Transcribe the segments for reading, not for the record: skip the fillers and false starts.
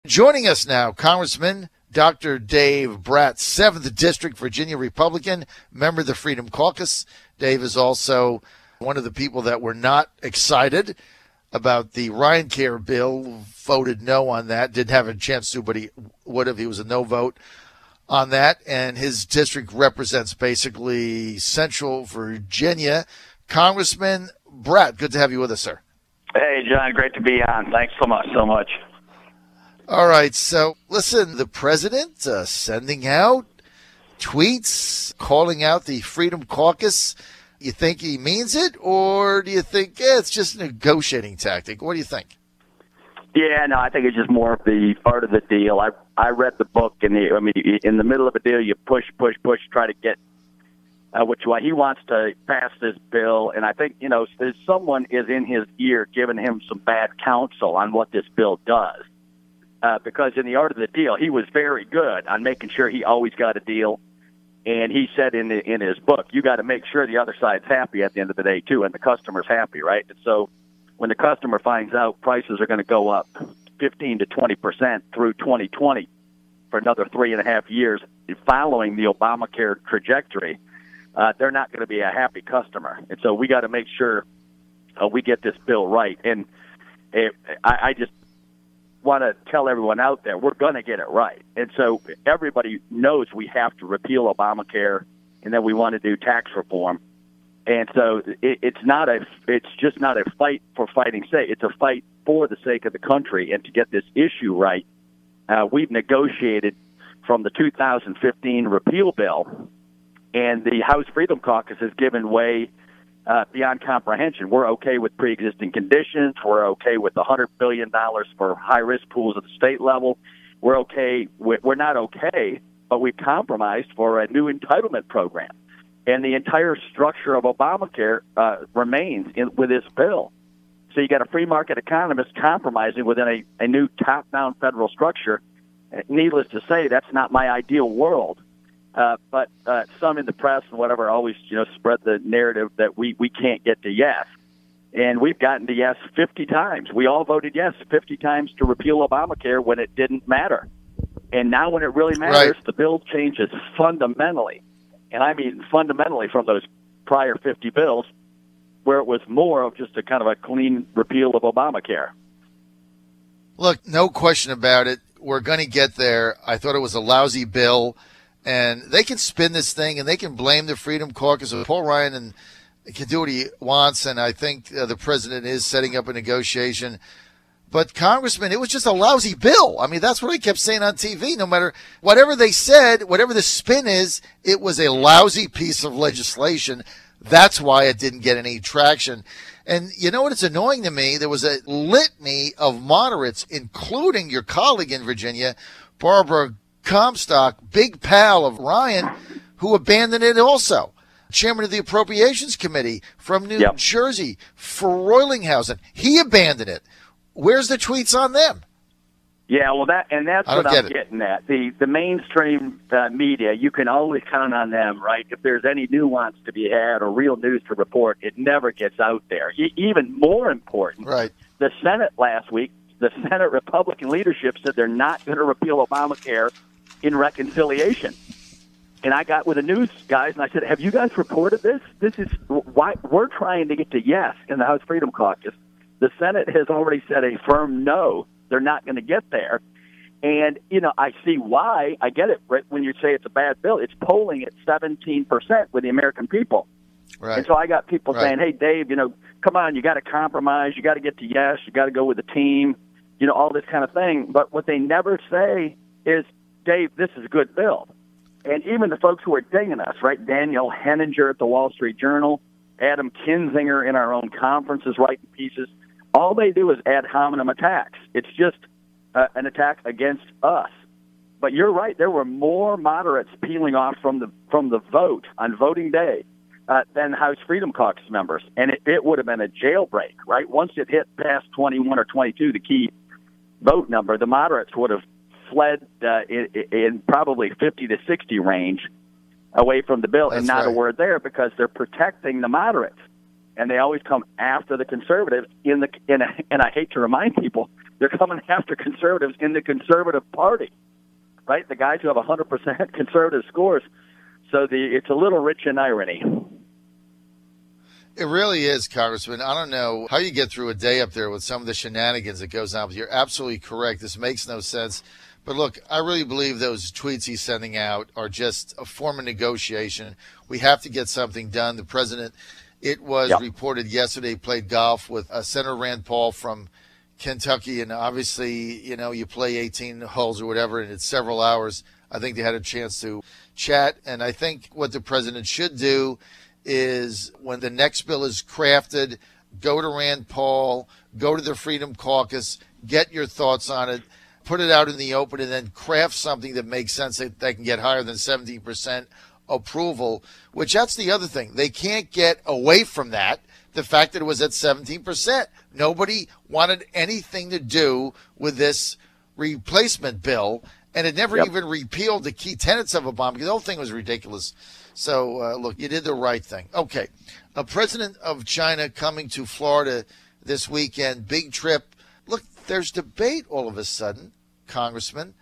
Joining us now, Congressman Dr. Dave Brat, 7th District, Virginia Republican, member of the Freedom Caucus. Dave is also one of the people that were not excited about the Ryan Care bill, voted no on that, didn't have a chance to, but he would have. He was a no vote on that, and his district represents basically Central Virginia. Congressman Brat, good to have you with us, sir. Hey, John, great to be on. Thanks so much. All right, so listen, the president sending out tweets, calling out the Freedom Caucus. You think he means it, or do you think it's just a negotiating tactic? What do you think? Yeah, no, I think it's just more of the part of the deal. I read the book, and in the middle of a deal, you push, try to get what you want. He wants to pass this bill, and I think there's someone is in his ear giving him some bad counsel on what this bill does. Because in the art of the deal, he was very good on making sure he always got a deal. And he said in his book, you got to make sure the other side's happy at the end of the day, too, and the customer's happy, right? And so when the customer finds out prices are going to go up 15 to 20% through 2020 for another 3.5 years following the Obamacare trajectory, they're not going to be a happy customer. And so we got to make sure we get this bill right. And I just want to tell everyone out there, we're going to get it right. And so everybody knows we have to repeal Obamacare, and then we want to do tax reform. And so it's just not a fight for fighting's sake. It's a fight for the sake of the country and to get this issue right. We've negotiated from the 2015 repeal bill, and the House Freedom Caucus has given way beyond comprehension. We're okay with pre-existing conditions. We're okay with $100 billion for high-risk pools at the state level. We're okay. We're not okay, but we've compromised for a new entitlement program. And the entire structure of Obamacare remains with this bill. So you got a free market economist compromising within a new top-down federal structure. Needless to say, that's not my ideal world. But some in the press and whatever always, spread the narrative that we can't get to yes. And we've gotten to yes 50 times. We all voted yes 50 times to repeal Obamacare when it didn't matter. And now when it really matters, The bill changes fundamentally. And I mean fundamentally from those prior 50 bills where it was more of just a kind of a clean repeal of Obamacare. Look, no question about it. We're going to get there. I thought it was a lousy bill. And they can spin this thing, and they can blame the Freedom Caucus or Paul Ryan, and can do what he wants. And I think the president is setting up a negotiation. But, Congressman, it was just a lousy bill. I mean, that's what I kept saying on TV. No matter whatever they said, whatever the spin is, it was a lousy piece of legislation. That's why it didn't get any traction. And you know what? It's annoying to me. There was a litany of moderates, including your colleague in Virginia, Barbara Comstock, big pal of Ryan, who abandoned it also. Chairman of the Appropriations Committee from New Jersey, Froilinghausen, he abandoned it. Where's the tweets on them? Yeah, well, that's what I'm getting at. The mainstream media, you can always count on them, right? If there's any nuance to be had or real news to report, it never gets out there. Even more important, right? The Senate last week, the Senate Republican leadership said they're not going to repeal Obamacare in reconciliation. And I got with the news guys, and I said, have you guys reported this? This is why we're trying to get to yes in the House Freedom Caucus. The Senate has already said a firm no. They're not going to get there. And, I see why. I get it. Right? When you say it's a bad bill, it's polling at 17% with the American people. Right. And so I got people saying, hey, Dave, come on, you got to compromise. You got to get to yes. You got to go with the team, all this kind of thing. But what they never say is, Dave, this is a good bill. And even the folks who are digging us, right? Daniel Henninger at the Wall Street Journal, Adam Kinzinger in our own conferences writing pieces, all they do is ad hominem attacks. It's just an attack against us. But you're right. There were more moderates peeling off from the vote on voting day than House Freedom Caucus members. And it would have been a jailbreak, right? Once it hit past 21 or 22, the key vote number, the moderates would have fled in probably 50 to 60 range away from the bill. And not a word there because they're protecting the moderates. And they always come after the conservatives and I hate to remind people, They're coming after conservatives in the conservative party, right? The guys who have 100% conservative scores. So it's a little rich in irony. It really is, Congressman. I don't know how you get through a day up there with some of the shenanigans that goes on. But you're absolutely correct. This makes no sense. But look, I really believe those tweets he's sending out are just a form of negotiation. We have to get something done. The president, it was reported yesterday, played golf with Senator Rand Paul from Kentucky. And obviously, you know, you play 18 holes or whatever, and it's several hours. I think they had a chance to chat. And I think what the president should do is when the next bill is crafted, go to Rand Paul, go to the Freedom Caucus, get your thoughts on it, put it out in the open, and then craft something that makes sense that they can get higher than 17% approval, which that's the other thing. They can't get away from that, the fact that it was at 17%. Nobody wanted anything to do with this replacement bill, and it never even repealed the key tenets of Obama, because the whole thing was ridiculous. So, look, you did the right thing. Okay, a president of China coming to Florida this weekend, big trip. Look, there's debate all of a sudden, Congressman,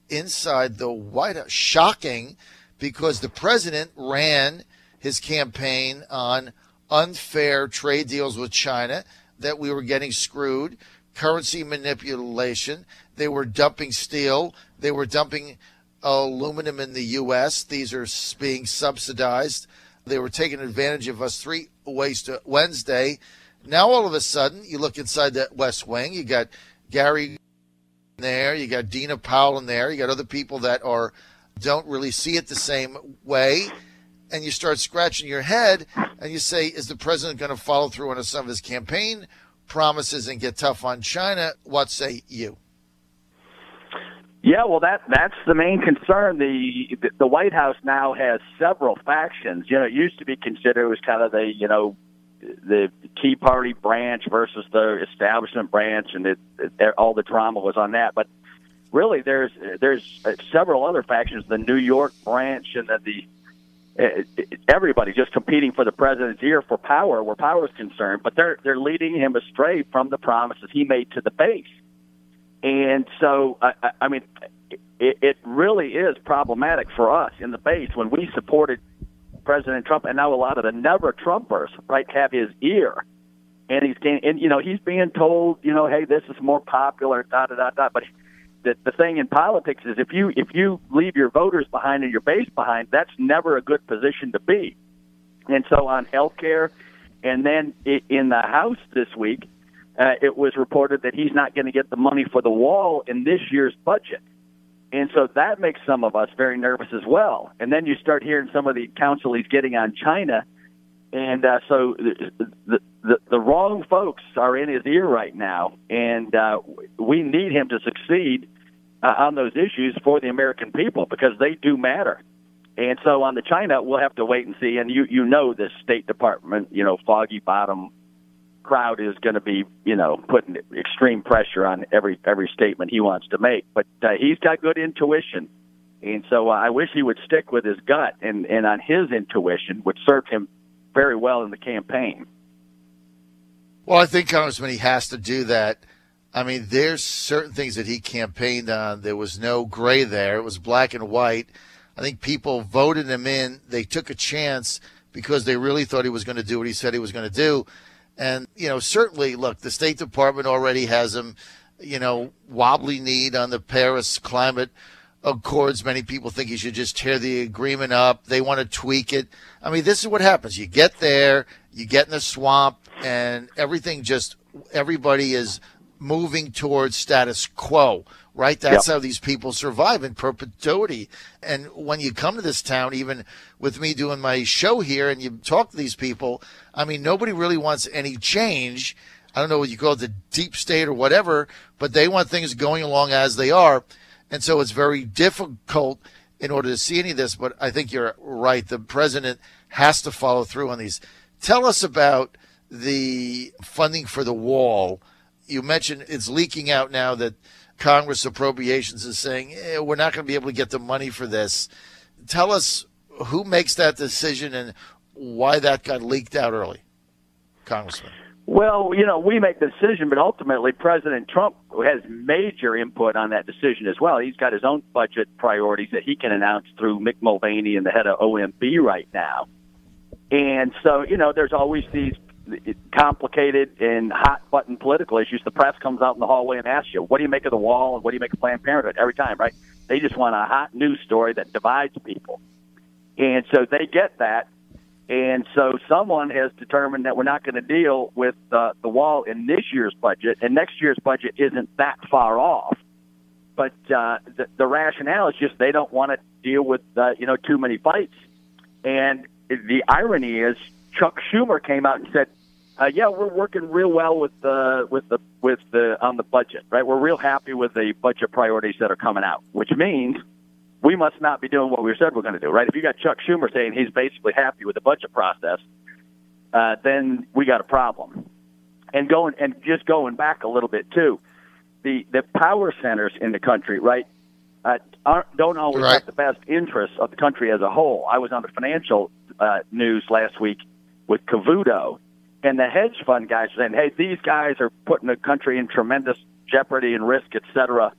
inside the White House. Shocking, because the president ran his campaign on unfair trade deals with China, that we were getting screwed, currency manipulation. They were dumping steel. They were dumping aluminum in the U.S. These are being subsidized. They were taking advantage of us 3 ways to Wednesday. Now, all of a sudden, you look inside that West Wing, you got Gary there, you got Dina Powell in there, you got other people that don't really see it the same way, and you start scratching your head, and you say, is the president going to follow through on some of his campaign promises and get tough on China? What say you? Yeah, well, that's the main concern. The White House now has several factions. You know, it used to be considered it was kind of the Tea Party branch versus the establishment branch, and all the drama was on that. But really, there's several other factions: the New York branch, and everybody just competing for the president's ear for power, where power is concerned. But they're leading him astray from the promises he made to the base. And so, I mean, it really is problematic for us in the base when we supported President Trump, and now a lot of the never-Trumpers, right, have his ear. And he's being told, hey, this is more popular, da-da-da-da. But the thing in politics is if you leave your voters behind and your base behind, that's never a good position to be. And so on health care, and then in the House this week, it was reported that he's not going to get the money for the wall in this year's budget. And so that makes some of us very nervous as well. And then you start hearing some of the counsel he's getting on China. And so the wrong folks are in his ear right now. And we need him to succeed on those issues for the American people, because they do matter. And so on the China, we'll have to wait and see. And you know the State Department, foggy bottom crowd is going to be, putting extreme pressure on every statement he wants to make. But he's got good intuition. And so I wish he would stick with his gut and on his intuition, which served him very well in the campaign. Well, I think, Congressman, he has to do that. I mean, there's certain things that he campaigned on. There was no gray there. It was black and white. I think people voted him in. They took a chance because they really thought he was going to do what he said he was going to do. And, certainly, look, the State Department already has him, wobbly kneed on the Paris climate accords. Many people think he should just tear the agreement up. They want to tweak it. I mean, this is what happens. You get there, you get in the swamp, and everybody is moving towards status quo, right? That's how these people survive in perpetuity. And when you come to this town, even with me doing my show here, and you talk to these people, I mean, nobody really wants any change. I don't know what you call it, the deep state or whatever, but they want things going along as they are. And so it's very difficult in order to see any of this. But I think you're right. The president has to follow through on these. Tell us about the funding for the wall. You mentioned it's leaking out now that Congress Appropriations is saying, we're not going to be able to get the money for this. Tell us who makes that decision and why that got leaked out early, Congressman. Well, we make the decision, but ultimately President Trump has major input on that decision as well. He's got his own budget priorities that he can announce through Mick Mulvaney and the head of OMB right now. And so, there's always these complicated and hot-button political issues. The press comes out in the hallway and asks you, what do you make of the wall and what do you make of Planned Parenthood? Every time, right? They just want a hot news story that divides people. And so they get that. And so someone has determined that we're not going to deal with the wall in this year's budget, and next year's budget isn't that far off. But the rationale is just they don't want to deal with too many fights. And the irony is, Chuck Schumer came out and said, "Yeah, we're working real well with the on the budget, right? We're real happy with the budget priorities that are coming out," which means we must not be doing what we said we're going to do, right? If you got Chuck Schumer saying he's basically happy with the budget process, then we got a problem. And just going back a little bit too, the power centers in the country, right, don't always have the best interests of the country as a whole. I was on the financial news last week with Cavuto, and the hedge fund guys were saying, "Hey, these guys are putting the country in tremendous jeopardy and risk, et cetera."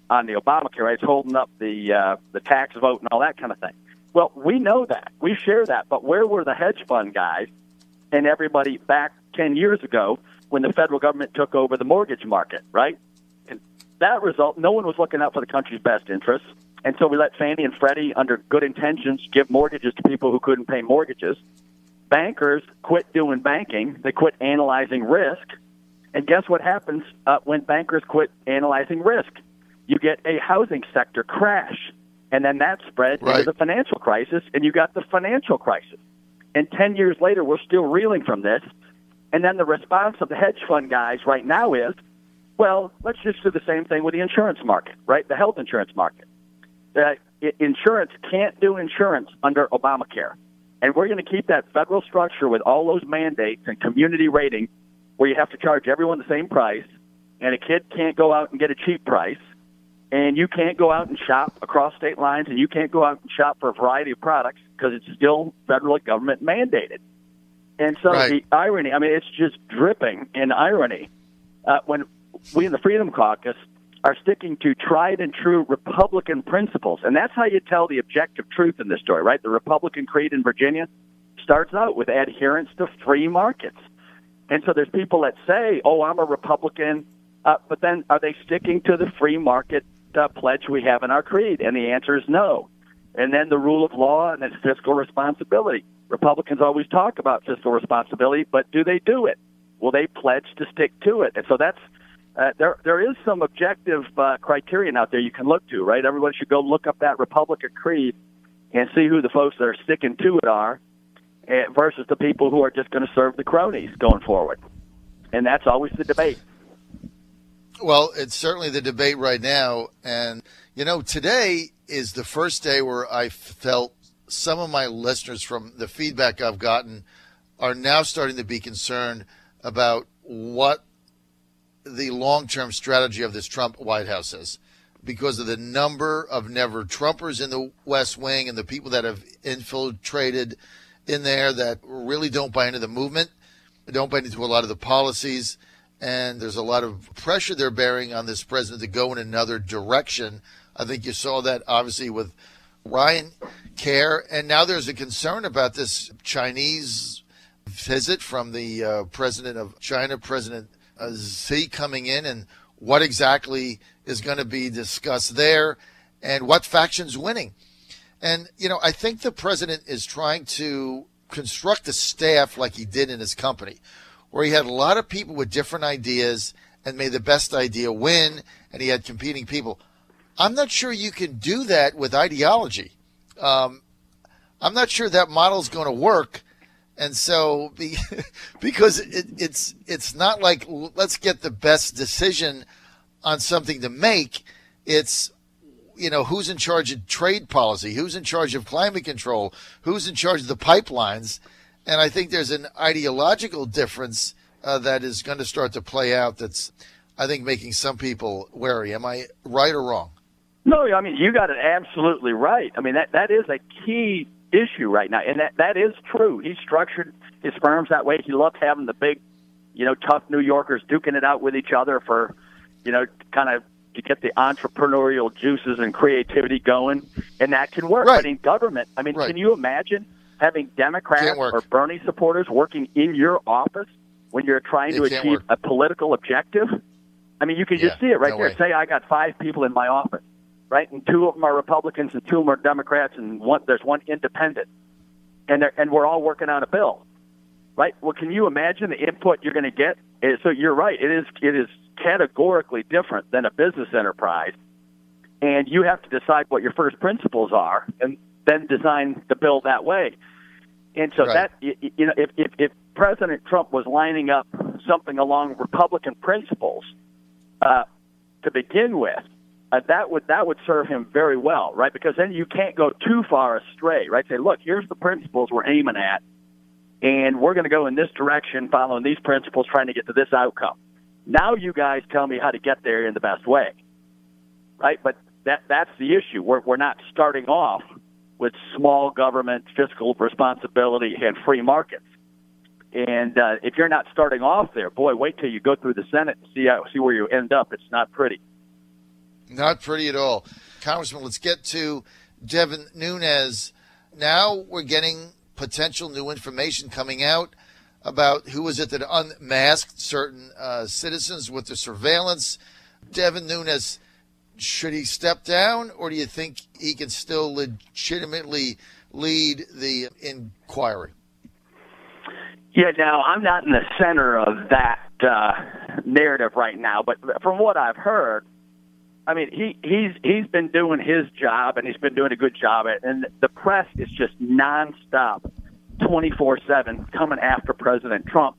On the Obamacare, right? It's holding up the tax vote and all that kind of thing. Well, we know that. We share that. But where were the hedge fund guys and everybody back 10 years ago when the federal government took over the mortgage market, right? And that result, no one was looking out for the country's best interests. And so we let Fannie and Freddie, under good intentions, give mortgages to people who couldn't pay mortgages. Bankers quit doing banking. They quit analyzing risk. And guess what happens when bankers quit analyzing risk? You get a housing sector crash, and then that spread into the financial crisis, and you got the financial crisis. And 10 years later, we're still reeling from this. And then the response of the hedge fund guys right now is, well, let's just do the same thing with the insurance market, right? The health insurance market. Insurance can't do insurance under Obamacare. And we're going to keep that federal structure with all those mandates and community rating where you have to charge everyone the same price, and a kid can't go out and get a cheap price, and you can't go out and shop across state lines, and you can't go out and shop for a variety of products because it's still federal government mandated. And so the irony, I mean, it's just dripping in irony when we in the Freedom Caucus are sticking to tried and true Republican principles. And that's how you tell the objective truth in this story, right? The Republican creed in Virginia starts out with adherence to free markets. And so there's people that say, oh, I'm a Republican, but then are they sticking to the free market pledge we have in our creed? And the answer is no. And then the rule of law and then fiscal responsibility. Republicans always talk about fiscal responsibility, but do they do it? Will they pledge to stick to it? And so that's there is some objective criterion out there you can look to, right? Everyone should go look up that Republican creed and see who the folks that are sticking to it are versus the people who are just going to serve the cronies going forward. And that's always the debate. Well, it's certainly the debate right now. And, you know, today is the first day where I felt some of my listeners, from the feedback I've gotten, are now starting to be concerned about what the long-term strategy of this Trump White House is, because of the number of never-Trumpers in the West Wing and the people that have infiltrated in there that really don't buy into the movement, don't buy into a lot of the policies, and there's a lot of pressure they're bearing on this president to go in another direction. I think you saw that, obviously, with Ryan Care, and now there's a concern about this Chinese visit from the president of China, President Xi, coming in, and what exactly is going to be discussed there and what faction's winning. And, you know, I think the president is trying to construct a staff like he did in his company, where he had a lot of people with different ideas and made the best idea win, and he had competing people. I'm not sure you can do that with ideology. I'm not sure that model is going to work. And so, because it's not like let's get the best decision on something to make. It's, you know, who's in charge of trade policy, who's in charge of climate control, who's in charge of the pipelines. And I think there's an ideological difference that is going to start to play out that's, I think, making some people wary. Am I right or wrong? No, I mean, you got it absolutely right. I mean, that is a key issue right now, and that is true. He structured his firms that way. He loved having the big tough New Yorkers duking it out with each other for, kind of to get the entrepreneurial juices and creativity going, and that can work. Right. But in government, Right. Can you imagine having Democrats or Bernie supporters working in your office when you're trying to achieve a political objective? You can just see it right there. Say I got 5 people in my office, right, and 2 of them are Republicans and 2 of them are Democrats, and there's 1 independent, and we're all working on a bill, right? Well, can you imagine the input you're going to get? So you're right. It is categorically different than a business enterprise, and you have to decide what your first principles are, and then design the bill that way. And so that if President Trump was lining up something along Republican principles to begin with, that would serve him very well, right? Because then you can't go too far astray, right? Say, look, here's the principles we're aiming at, and we're going to go in this direction, following these principles, trying to get to this outcome. Now you guys tell me how to get there in the best way, right? But that's the issue. We're not starting off with small government, fiscal responsibility, and free markets. And if you're not starting off there, boy, wait till you go through the Senate and see where you end up. It's not pretty. Not pretty at all. Congressman, let's get to Devin Nunes. Now we're getting potential new information coming out about who was it that unmasked certain citizens with the surveillance. Devin Nunes, should he step down, or do you think he can still legitimately lead the inquiry? Yeah, now, I'm not in the center of that narrative right now, but from what I've heard, he's been doing his job, and he's been doing a good job at it, and the press is just nonstop, 24/7, coming after President Trump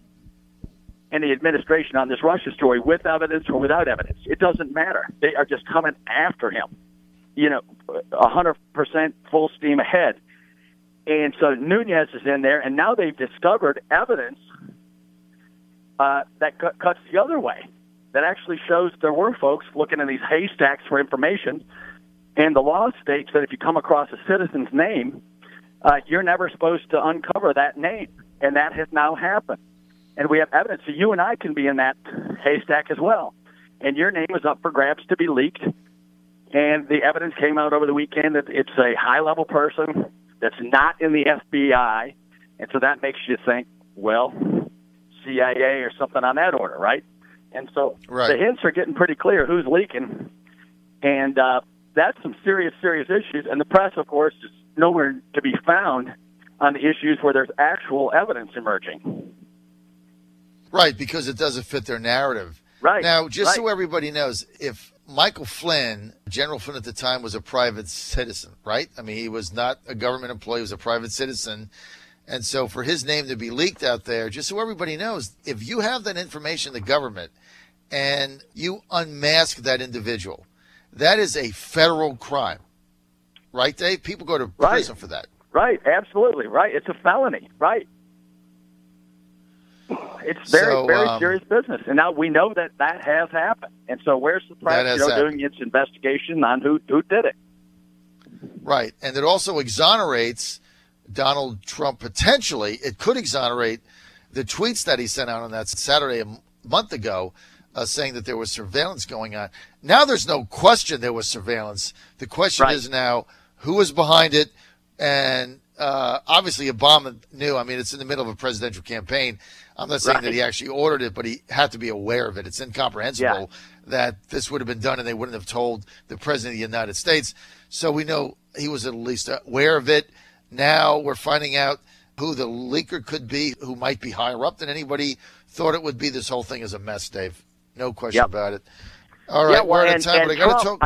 and the administration on this Russia story, with evidence or without evidence. It doesn't matter. They are just coming after him, 100% full steam ahead. And so Nunes is in there, and now they've discovered evidence that cuts the other way, that actually shows there were folks looking in these haystacks for information. And the law states that if you come across a citizen's name, you're never supposed to uncover that name. And that has now happened. And we have evidence. So you and I can be in that haystack as well. And your name is up for grabs to be leaked. And the evidence came out over the weekend that it's a high-level person that's not in the FBI. And so that makes you think, well, CIA or something on that order, right? And so the hints are getting pretty clear who's leaking. And that's some serious, serious issues. And the press, of course, is nowhere to be found on the issues where there's actual evidence emerging. Right, because it doesn't fit their narrative. Right. Now, just so everybody knows, if Michael Flynn, General Flynn at the time, was a private citizen, right? He was not a government employee, he was a private citizen. And so for his name to be leaked out there, just so everybody knows, if you have that information in the government and you unmask that individual, that is a federal crime. Right, Dave? People go to prison for that. Right, absolutely. Right. It's a felony. Right. It's very serious business. And now we know that has happened. And so where's the press, doing its investigation on who did it? Right. And it also exonerates Donald Trump potentially. It could exonerate the tweets that he sent out on that Saturday a month ago saying that there was surveillance going on. Now there's no question there was surveillance. The question is now who was behind it. And obviously Obama knew. It's in the middle of a presidential campaign. I'm not saying that he actually ordered it, but he had to be aware of it. It's incomprehensible that this would have been done and they wouldn't have told the president of the United States. So we know he was at least aware of it. Now we're finding out who the leaker could be, who might be higher up than anybody thought it would be. This whole thing is a mess, Dave. No question about it. All right, we're out of time, but I got to talk.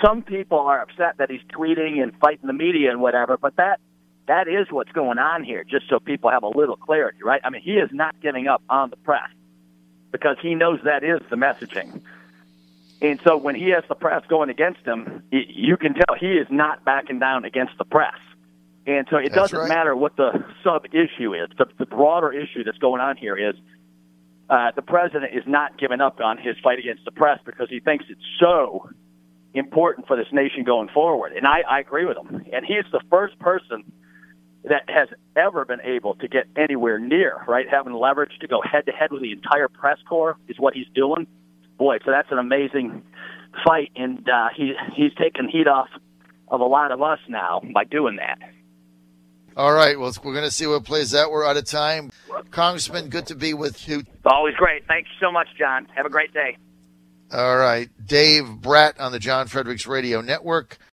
Some people are upset that he's tweeting and fighting the media and whatever, but that is what's going on here, just so people have a little clarity, right? He is not giving up on the press because he knows that is the messaging. And so when he has the press going against him, you can tell he is not backing down against the press. And so it doesn't matter what the sub-issue is. The broader issue that's going on here is the president is not giving up on his fight against the press because he thinks it's so important for this nation going forward. And I agree with him. And he's the first person that has ever been able to get anywhere near, right? Having leverage to go head-to-head with the entire press corps is what he's doing. Boy, so that's an amazing fight, and he's taking heat off of a lot of us now by doing that. All right, well, we're going to see what plays out. We're out of time. Congressman, good to be with you. Always great. Thanks so much, John. Have a great day. All right. Dave Brat on the John Fredericks Radio Network.